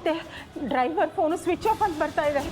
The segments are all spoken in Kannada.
ಮತ್ತೆ ಡ್ರೈವರ್ ಫೋನು ಸ್ವಿಚ್ ಆಫ್ ಅಂತ ಬರ್ತಾ ಇದೆ.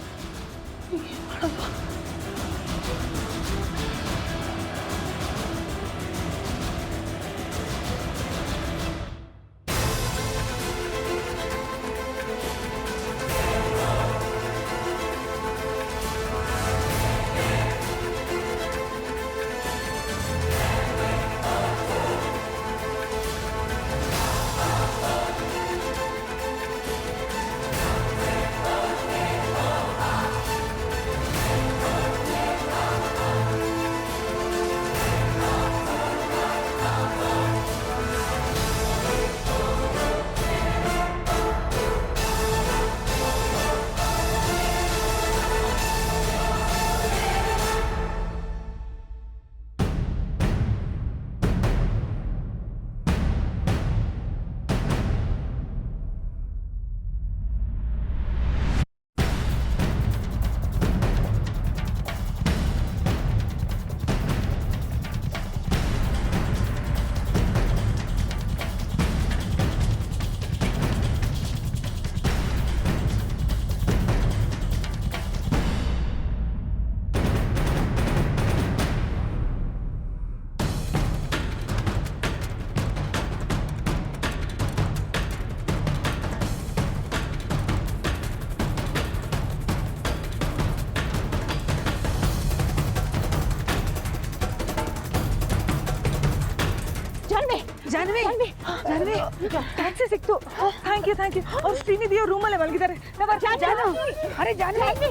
ಜಾನ್ವಿ ಟ್ಯಾಕ್ಸಿ ಸಿಕ್ತು. ಥ್ಯಾಂಕ್ ಯು ಅವ್ರು ಶ್ರೀನಿಧಿ ಅವ್ರ ರೂಮಲ್ಲೇ ಮಲಗಿದ್ದಾರೆ. ಅರೆ ಜಾನ್ವಿ,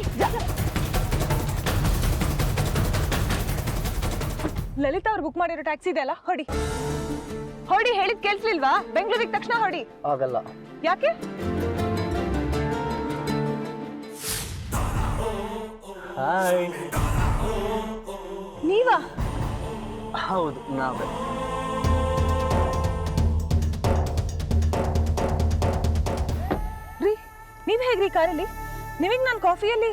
ಲಲಿತಾ ಅವ್ರು ಬುಕ್ ಮಾಡಿರೋ ಟ್ಯಾಕ್ಸಿ ಇದೆ ಅಲ್ಲ, ಹೊಡಿ ಹೇಳಿದ್ ಕೇಳಿಸ್ಲಿಲ್ವಾ? ಬೆಂಗಳೂರಿಗೆ ತಕ್ಷಣ ಹೊಡಿ. ಆಗಲ್ಲ. ಯಾಕೆ? ಹಾಯ್. ನೀವಾ? ಹೌದು, ನಾವೇ. ರೀ, ನೀವ್ ಹೇಗ್ರಿ ಕಾರಲ್ಲಿ? ನಿಮಗೆ ನಾನು ಕಾಫಿಯಲ್ಲಿ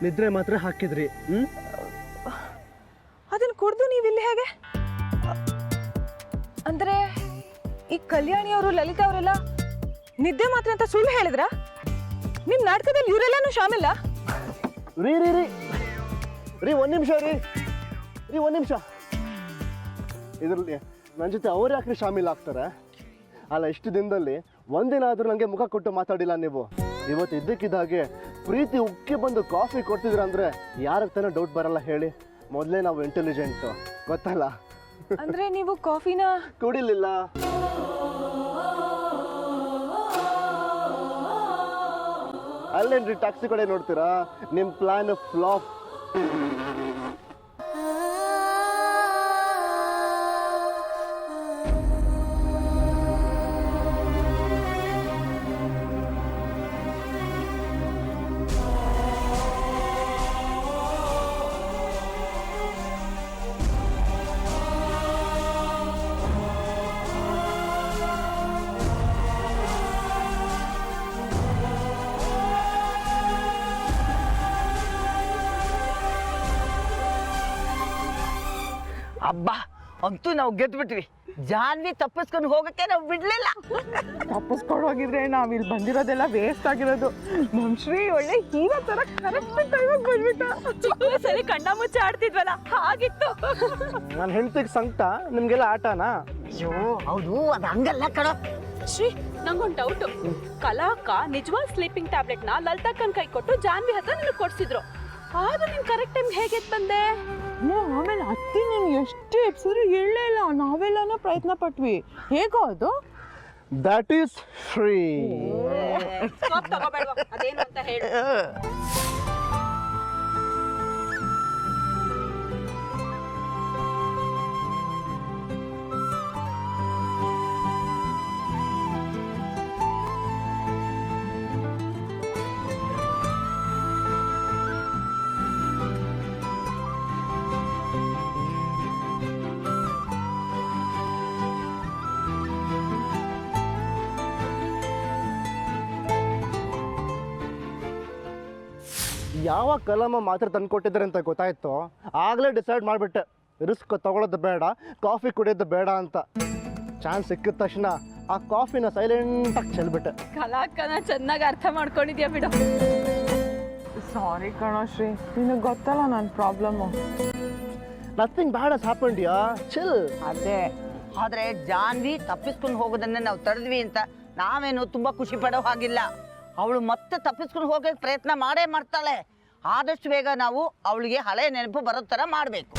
ನಿದ್ರೆ ಮಾತ್ರ ಹಾಕಿದ್ರಿ. ಅದನ್ನ ಕುಡ್ದು ನೀವಿಲ್ಲಿ ಹೇಗೆ? ಅಂದ್ರೆ ಈ ಕಲ್ಯಾಣಿ ಅವರು, ಲಲಿತಾ ಅವರೆಲ್ಲ ನಿದ್ದೆ ಮಾತ್ರ ಅಂತ ಸುಳ್ಳು ಹೇಳಿದ್ರ? ನಿಮ್ ನಾಟಕದಲ್ಲಿ ಇವರೆಲ್ಲಾನು ಶಾಮಿಲ್ಲ? ರೀ ಒಂದ್ ನಿಮಿಷ ಒಂದ್ ನಿಮಿಷ. ಇದ್ರಲ್ಲಿ ನನ್ನ ಜೊತೆ ಅವ್ರು ಯಾಕ್ರಿ ಶಾಮಿಲ್ ಆಗ್ತಾರೆ? ಅಲ್ಲ, ಇಷ್ಟು ದಿನದಲ್ಲಿ ಒಂದಿನ ಆದ್ರೂ ನನಗೆ ಮುಖ ಕೊಟ್ಟು ಮಾತಾಡಿಲ್ಲ ನೀವು. ಇವತ್ತು ಇದ್ದಕ್ಕಿದ್ದಾಗೆ ಪ್ರೀತಿ ಉಕ್ಕಿ ಬಂದು ಕಾಫಿ ಕೊಡ್ತಿದ್ರ ಅಂದ್ರೆ ಯಾರಿಗೆ ತಾನೇ ಡೌಟ್ ಬರಲ್ಲ ಹೇಳಿ? ಮೊದಲೇ ನಾವು ಇಂಟೆಲಿಜೆಂಟ್, ಗೊತ್ತಲ್ಲ? ಅಂದ್ರೆ ನೀವು ಕಾಫಿನ ಕುಡಿಲಿಲ್ಲ. ಅಲ್ಲೇನ್ರಿ ಟ್ಯಾಕ್ಸಿ ಕಡೆ ನೋಡ್ತೀರಾ? ನಿಮ್ ಪ್ಲಾನ್ ಫ್ಲಾಪ್. ಅಬ್ಬಾ, ಅಂತೂ ನಾವು ಗೆದ್ಬಿಟ್ವಿ. ಜಾನ್ವಿ ತಪ್ಪಿಸ್ಕೊಂಡು ಹೋಗಕ್ಕೆ ನಾವು ಬಿಡ್ಲಿಲ್ಲ. ತಪ್ಪಿಸ್ಕೊಂಡು ಹೋಗಿದ್ರೆ ನಾವ್ ಇಲ್ಲಿ ಬಂದಿರೋದೆಲ್ಲ ವೇಸ್ಟ್ ಆಗಿರೋದು. ನಮ್ ಶ್ರೀ ಒಳ್ಳೆ ಹೀರೋ ತರ ಕರೆಕ್ಟ್ ಟೈಮಿಗೆ ಬಂದ್ಬಿಟ್ಟ. ಚಿಕ್ಕ ವಯಸ್ಸಲ್ಲಿ ಕಣ್ಣ ಮುಚ್ಚೆ ಆಡ್ತಿದ್ವಲ್ಲ, ಹಾಗಿತ್ತು. ನನ್ನ ಹೆಂಡತಿಗೆ ಸಂಕಟ, ನಿಮ್ಗೆಲ್ಲ ಆಟನಾ? ಅಯ್ಯೋ ಹೌದು, ಅದು ಹಂಗಲ್ಲ ಕಣ. ಶ್ರೀ, ನಂಗೊಂದು ಡೌಟ್. ಕಲಾಕ ನಿಜವಾದ ಸ್ಲೀಪಿಂಗ್ ಟ್ಯಾಬ್ಲೆಟ್ ನ ಲಲಿತಾಕ್ಕನ್ ಕೈ ಕೊಟ್ಟು ಜಾನ್ವಿ ಹತ್ರ ನಿನಗೆ ಕೊಡ್ಸಿದ್ರು. ಆದ್ರೂ ನೀನ್ ಕರೆಕ್ಟ್ ಟೈಮ್ ಹೇಗೆ ಬಂದೆ? ಆಮೇಲೆ ಅತ್ತಿ ನಾನು ಎಷ್ಟು ಎಪ್ಸಿದ್ರು ಹೇಳಲೇ ಇಲ್ಲ. ನಾವೆಲ್ಲನೂ ಪ್ರಯತ್ನ ಪಟ್ವಿ. ಹೇಗೋ ಅದು? That is free. ತಗೋಬೇಡ್ವಾ, ಅದೇನು ಅಂತ ಹೇಳು. ಯಾವಾಗ ಕಲಮ ಮಾತ್ರ ತಂದು ಕೊಟ್ಟಿದ್ದಾರೆ ಅಂತ ಗೊತ್ತಾಯ್ತು, ಆಗಲೇ ಡಿಸೈಡ್ ಮಾಡಿಬಿಟ್ಟೆ ರಿಸ್ಕ್ ತಗೊಳ್ಳೋದು ಬೇಡ, ಕಾಫಿ ಕುಡಿಯೋದು ಬೇಡ ಅಂತ. ಚಾನ್ಸ್ ಸಿಕ್ಕಿದ ತಕ್ಷಣ ಆ ಕಾಫಿನ ಸೈಲೆಂಟಾಗಿ ಚೆಲ್ಬಿಟ್ಟೆ. ಕಲಾಕನ ಚೆನ್ನಾಗಿ ಅರ್ಥ ಮಾಡ್ಕೊಂಡಿದ್ಯಾ ಬಿಡು. ಸಾರಿ ಕಣೋ ಶ್ರೀ, ನಿನಗೆ ಗೊತ್ತಲ್ಲ ನನ್ನ ಪ್ರಾಬ್ಲಮ್ಮು. ನಥಿಂಗ್ ಬ್ಯಾಡ್ ಹಸ್ ಹ್ಯಾಪನ್ಡ್ ಯಾ, ಚಿಲ್. ಅದೇ ಆದ್ರೆ ಜಾನ್ವಿ ತಪ್ಪಿಸ್ಕೊಂಡು ಹೋಗೋದನ್ನ ನಾವು ತಡೆದ್ವಿ ಅಂತ ನಾವೇನು ತುಂಬಾ ಖುಷಿ ಪಡೋ ಹಾಗಿಲ್ಲ. ಅವಳು ಮತ್ತೆ ತಪ್ಪಿಸ್ಕೊಂಡು ಹೋಗೋಕೆ ಪ್ರಯತ್ನ ಮಾಡೇ ಮಾಡ್ತಾಳೆ. ಆದಷ್ಟು ಬೇಗ ನಾವು ಅವಳಿಗೆ ಹಳೆ ನೆನಪು ಬರೋ ಥರ ಮಾಡಬೇಕು.